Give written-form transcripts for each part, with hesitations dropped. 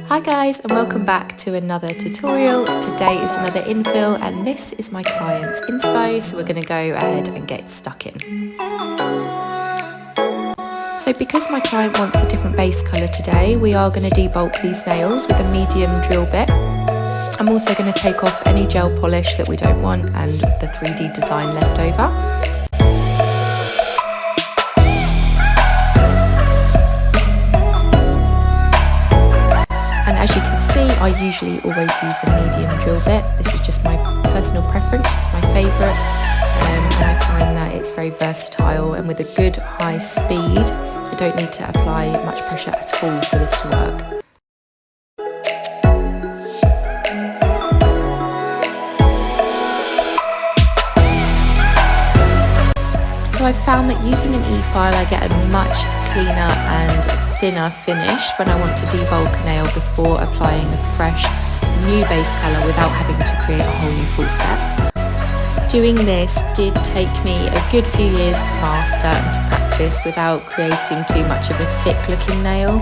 Hi guys, and welcome back to another tutorial. Today is another infill and this is my client's inspo, so we're going to go ahead and get stuck in. So because my client wants a different base colour today, we are going to debulk these nails with a medium drill bit. I'm also going to take off any gel polish that we don't want and the 3D design left over. As you can see, I usually always use a medium drill bit. This is just my personal preference, it's my favourite, and I find that it's very versatile, and with a good high speed, I don't need to apply much pressure at all for this to work. So I've found that using an E-file I get a much cleaner and thinner finish when I want to debulk a nail before applying a fresh new base colour without having to create a whole new full set. Doing this did take me a good few years to master and to practice without creating too much of a thick looking nail,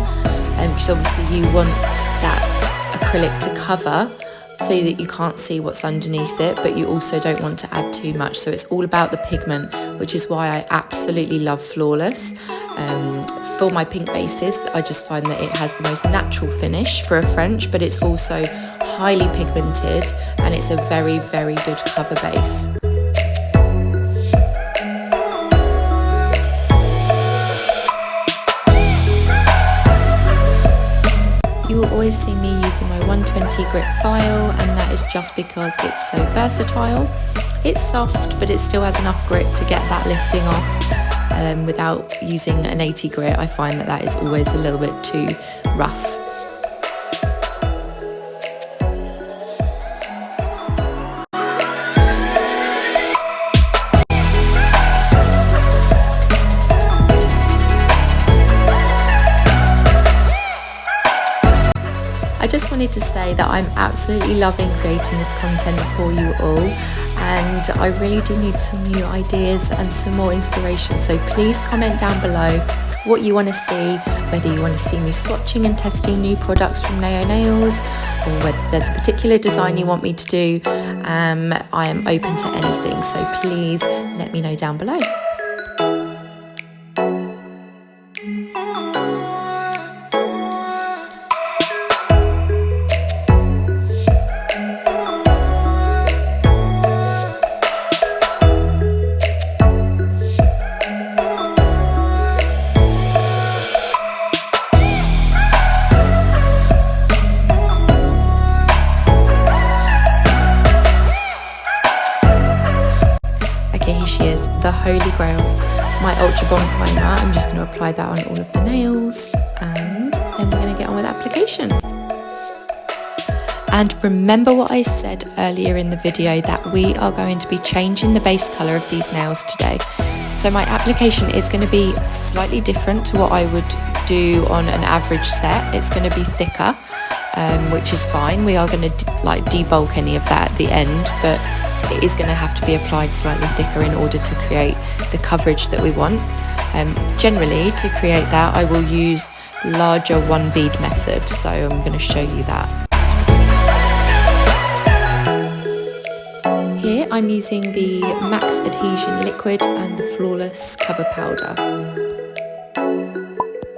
because obviously you want that acrylic to cover so that you can't see what's underneath it, but you also don't want to add too much. So it's all about the pigment, which is why I absolutely love Flawless. For my pink bases, I just find that it has the most natural finish for a French, but it's also highly pigmented and it's a very, very good cover base. You will always see me using my 120 grit file, and that is just because it's so versatile. It's soft, but it still has enough grit to get that lifting off. Without using an 80 grit, I find that is always a little bit too rough. I just wanted to say that I'm absolutely loving creating this content for you all, and I really do need some new ideas and some more inspiration, so please comment down below what you want to see, whether you want to see me swatching and testing new products from Nao Nails, or whether there's a particular design you want me to do. I am open to anything, so please let me know down below. The Holy Grail, my Ultra Bond primer. I'm just going to apply that on all of the nails, and then we're going to get on with application. And remember what I said earlier in the video, that we are going to be changing the base colour of these nails today. So my application is going to be slightly different to what I would do on an average set. It's going to be thicker, which is fine. We are going to debulk any of that at the end, but it is going to have to be applied slightly thicker in order to create the coverage that we want. Generally, to create that, I will use larger one bead method, so I'm going to show you that. Here I'm using the Max Adhesion Liquid and the Flawless Cover Powder.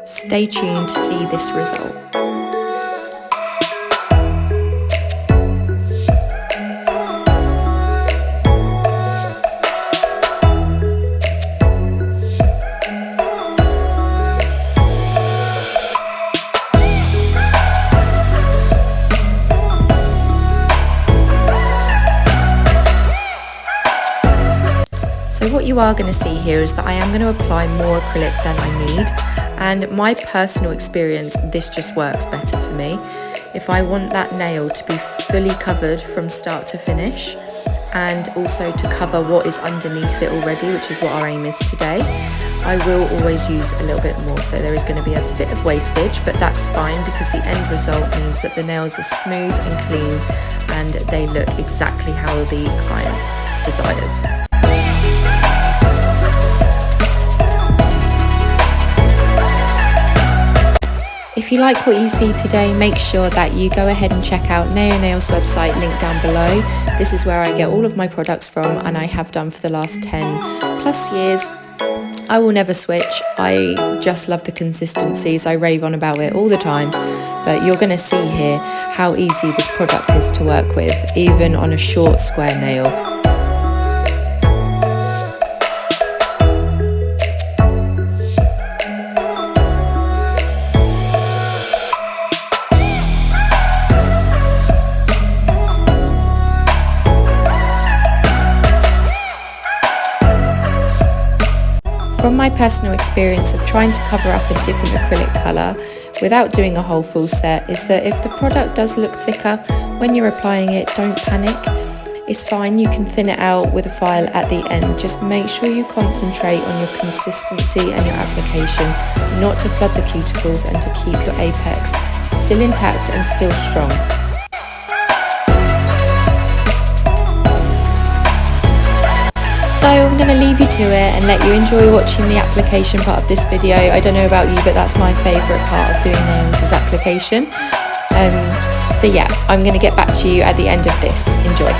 Stay tuned to see this result. So what you are going to see here is that I am going to apply more acrylic than I need, and my personal experience, this just works better for me. If I want that nail to be fully covered from start to finish, and also to cover what is underneath it already, which is what our aim is today, I will always use a little bit more. So there is going to be a bit of wastage, but that's fine because the end result means that the nails are smooth and clean and they look exactly how the client desires. If you like what you see today, make sure that you go ahead and check out Neo Nails website, link down below. This is where I get all of my products from, and I have done for the last 10 plus years. I will never switch. I just love the consistencies. I rave on about it all the time. But you're going to see here how easy this product is to work with, even on a short square nail. From my personal experience of trying to cover up a different acrylic colour without doing a whole full set is that if the product does look thicker when you're applying it, don't panic. It's fine, you can thin it out with a file at the end. Just make sure you concentrate on your consistency and your application, not to flood the cuticles and to keep your apex still intact and still strong. So I'm going to leave you to it and let you enjoy watching the application part of this video. I don't know about you, but that's my favourite part of doing nails is application. So yeah, I'm going to get back to you at the end of this. Enjoy.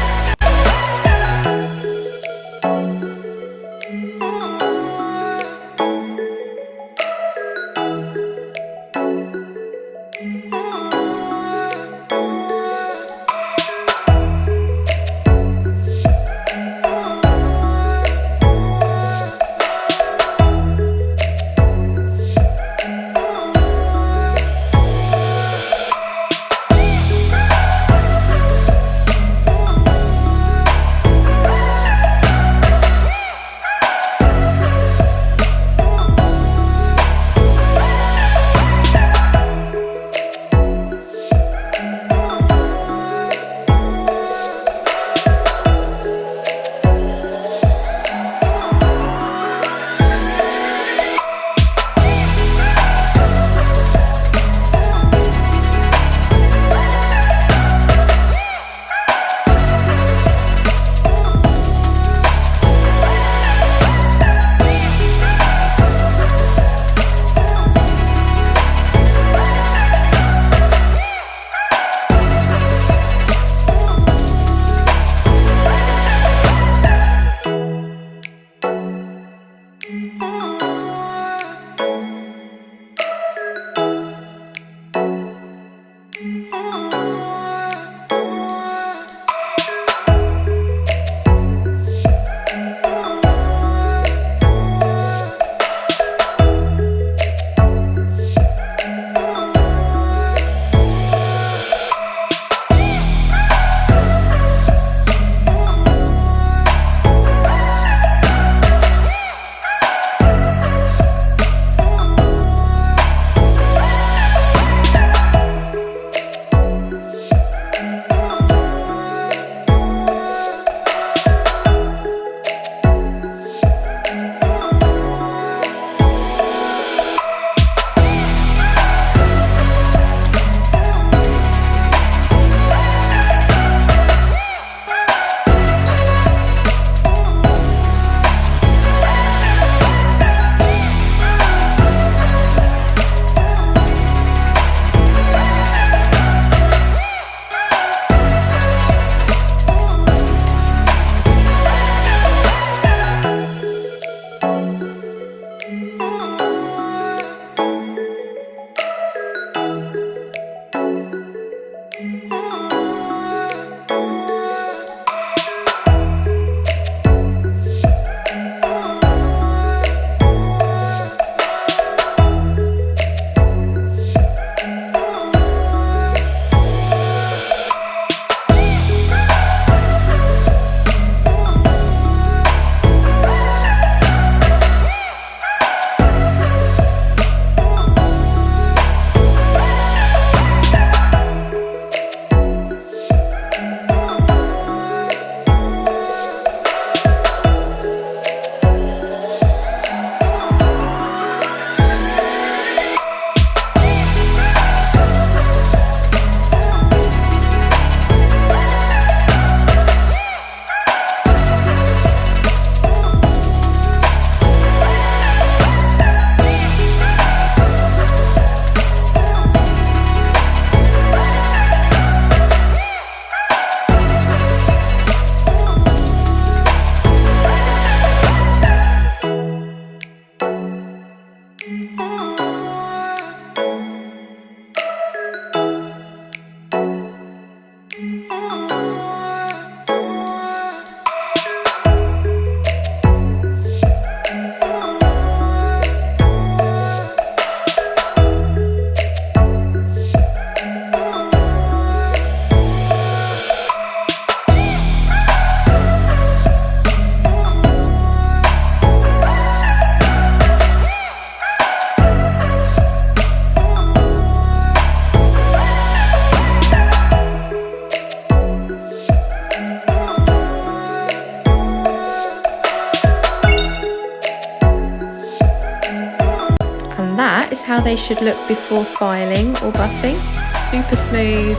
how they should look before filing or buffing. Super smooth,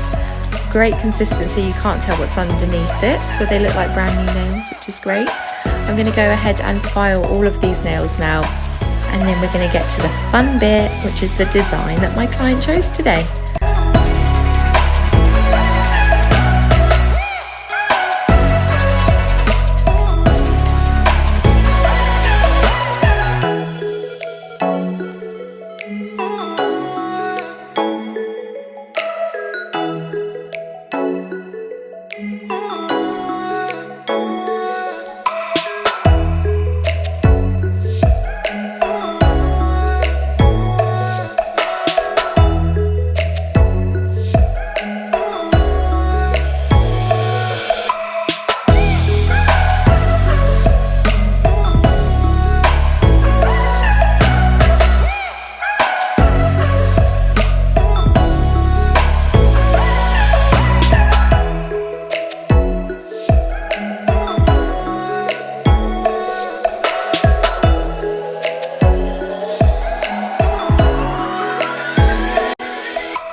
great consistency, you can't tell what's underneath it, so they look like brand new nails, which is great. I'm going to go ahead and file all of these nails now, and then we're going to get to the fun bit, which is the design that my client chose today.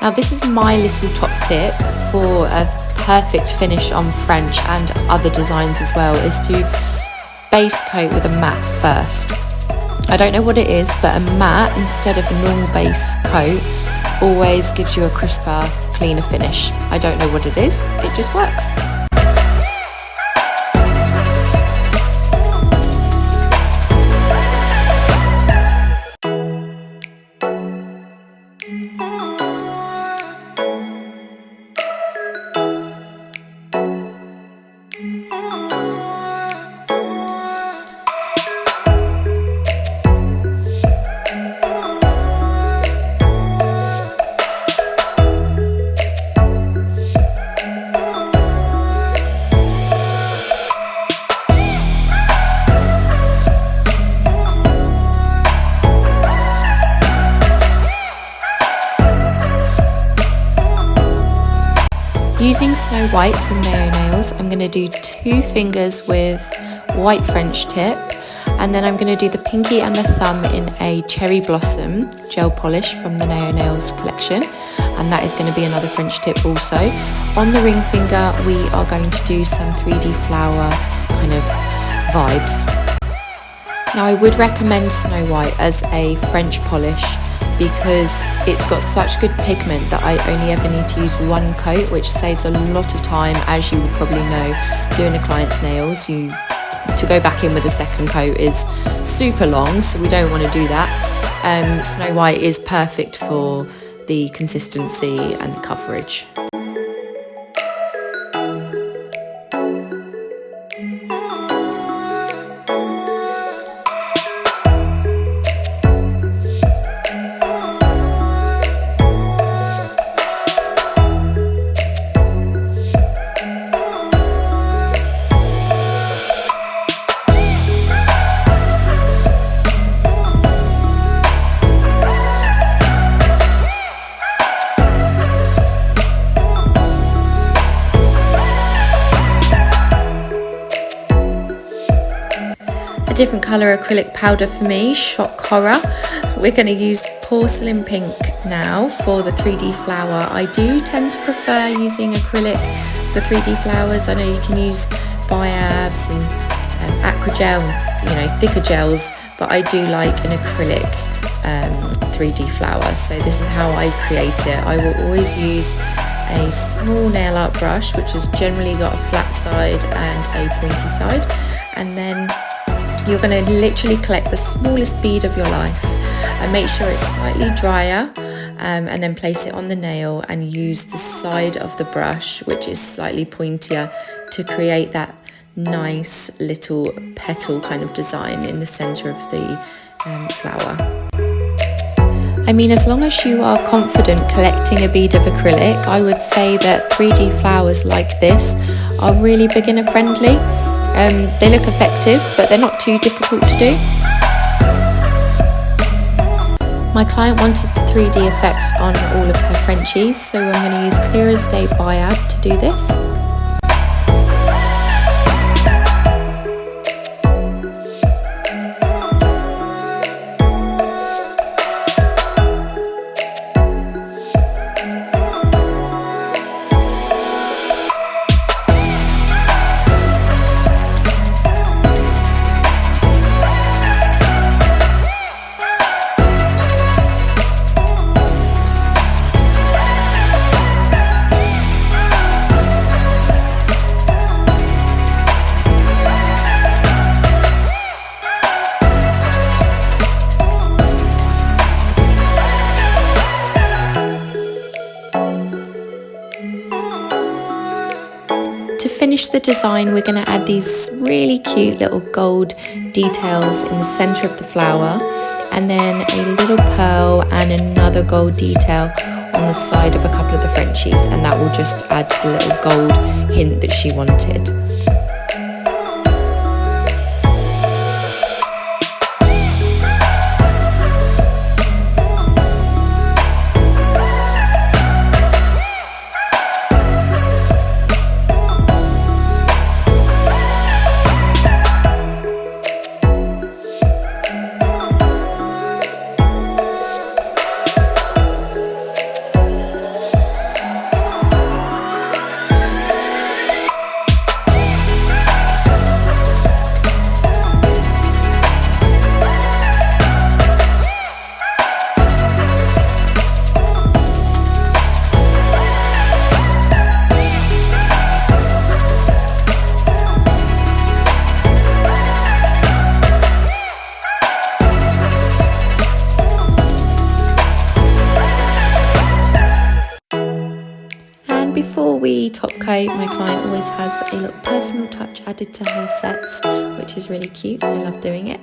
Now this is my little top tip for a perfect finish on French and other designs as well, is to base coat with a matte first. I don't know what it is, but a matte instead of a normal base coat always gives you a crisper, cleaner finish. I don't know what it is, it just works. Using Snow White from Nail Nails, I'm going to do 2 fingers with white French tip, and then I'm going to do the pinky and the thumb in a cherry blossom gel polish from the Nail Nails collection, and that is going to be another French tip also. On the ring finger we are going to do some 3D flower kind of vibes. Now I would recommend Snow White as a French polish because it's got such good pigment that I only ever need to use 1 coat, which saves a lot of time. As you will probably know, doing a client's nails, to go back in with a second coat is super long, so we don't want to do that. Snow White is perfect for the consistency and the coverage. A different colour acrylic powder for me, Shock Horror. We're going to use Porcelain Pink now for the 3D flower. I do tend to prefer using acrylic for 3D flowers. I know you can use biabs and Acrygel, thicker gels, but I do like an acrylic 3D flower. So this is how I create it. I will always use a small nail art brush, which has generally got a flat side and a pointy side, and then you're going to literally collect the smallest bead of your life and make sure it's slightly drier, and then place it on the nail and use the side of the brush, which is slightly pointier, to create that nice little petal kind of design in the center of the flower. I mean, as long as you are confident collecting a bead of acrylic, I would say that 3D flowers like this are really beginner friendly. They look effective, but they're not too difficult to do. My client wanted the 3D effect on all of her Frenchies, so I'm going to use Clear as Day Biab to do this. finish the design, we're going to add these really cute little gold details in the center of the flower, and then a little pearl and another gold detail on the side of a couple of the Frenchies, and that will just add the little gold hint that she wanted. Before we top coat, my client always has a little personal touch added to her sets, which is really cute. I love doing it.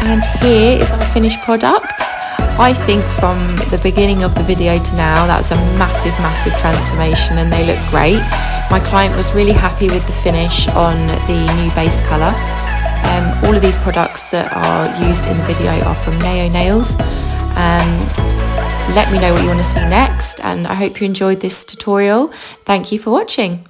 And here is our finished product. I think from the beginning of the video to now, that was a massive, massive transformation, and they look great. My client was really happy with the finish on the new base colour. All of these products that are used in the video are from Neo Nails. Let me know what you want to see next, and I hope you enjoyed this tutorial. Thank you for watching.